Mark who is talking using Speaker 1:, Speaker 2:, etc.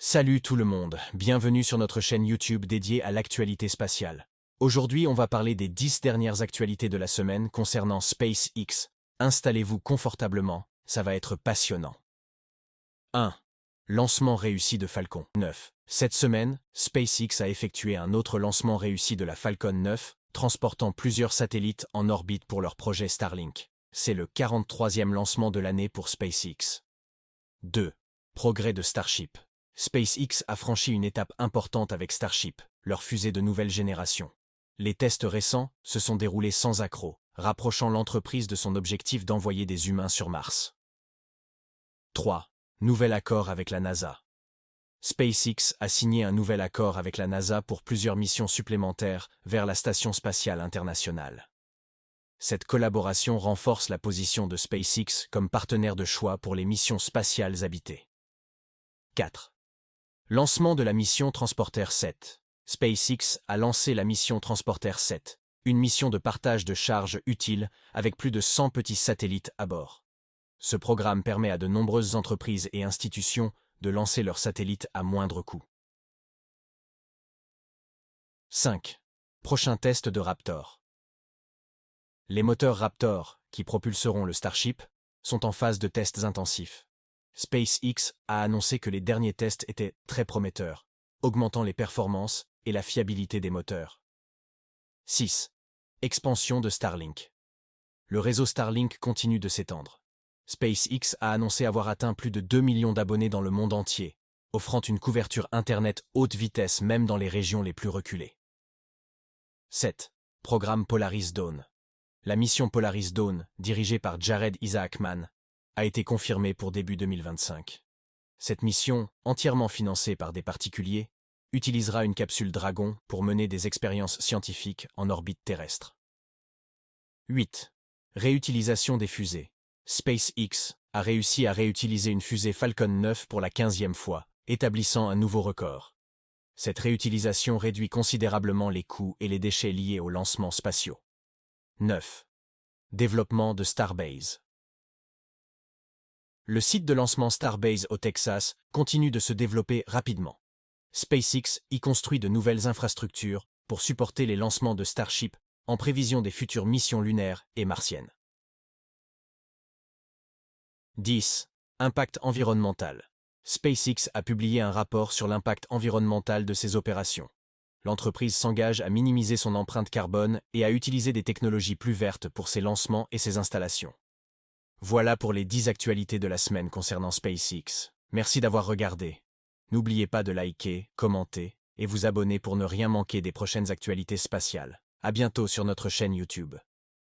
Speaker 1: Salut tout le monde, bienvenue sur notre chaîne YouTube dédiée à l'actualité spatiale. Aujourd'hui, on va parler des 10 dernières actualités de la semaine concernant SpaceX. Installez-vous confortablement, ça va être passionnant. 1. Lancement réussi de Falcon 9. Cette semaine, SpaceX a effectué un autre lancement réussi de la Falcon 9, transportant plusieurs satellites en orbite pour leur projet Starlink. C'est le 43e lancement de l'année pour SpaceX. 2. Progrès de Starship. SpaceX a franchi une étape importante avec Starship, leur fusée de nouvelle génération. Les tests récents se sont déroulés sans accroc, rapprochant l'entreprise de son objectif d'envoyer des humains sur Mars. 3. Nouvel accord avec la NASA. SpaceX a signé un nouvel accord avec la NASA pour plusieurs missions supplémentaires vers la Station spatiale internationale. Cette collaboration renforce la position de SpaceX comme partenaire de choix pour les missions spatiales habitées. 4. Lancement de la mission Transporter 7. SpaceX a lancé la mission Transporter 7, une mission de partage de charges utile avec plus de 100 petits satellites à bord. Ce programme permet à de nombreuses entreprises et institutions de lancer leurs satellites à moindre coût. 5. Prochain test de Raptor. Les moteurs Raptor, qui propulseront le Starship, sont en phase de tests intensifs. SpaceX a annoncé que les derniers tests étaient très prometteurs, augmentant les performances et la fiabilité des moteurs. 6. Expansion de Starlink. Le réseau Starlink continue de s'étendre. SpaceX a annoncé avoir atteint plus de 2 millions d'abonnés dans le monde entier, offrant une couverture Internet haute vitesse même dans les régions les plus reculées. 7. Programme Polaris Dawn. La mission Polaris Dawn, dirigée par Jared Isaacman, a été confirmée pour début 2025. Cette mission, entièrement financée par des particuliers, utilisera une capsule Dragon pour mener des expériences scientifiques en orbite terrestre. 8. Réutilisation des fusées. SpaceX a réussi à réutiliser une fusée Falcon 9 pour la 15e fois, établissant un nouveau record. Cette réutilisation réduit considérablement les coûts et les déchets liés aux lancements spatiaux. 9. Développement de Starbase. Le site de lancement Starbase au Texas continue de se développer rapidement. SpaceX y construit de nouvelles infrastructures pour supporter les lancements de Starship en prévision des futures missions lunaires et martiennes. 10. Impact environnemental. SpaceX a publié un rapport sur l'impact environnemental de ses opérations. L'entreprise s'engage à minimiser son empreinte carbone et à utiliser des technologies plus vertes pour ses lancements et ses installations. Voilà pour les 10 actualités de la semaine concernant SpaceX. Merci d'avoir regardé. N'oubliez pas de liker, commenter et vous abonner pour ne rien manquer des prochaines actualités spatiales. À bientôt sur notre chaîne YouTube.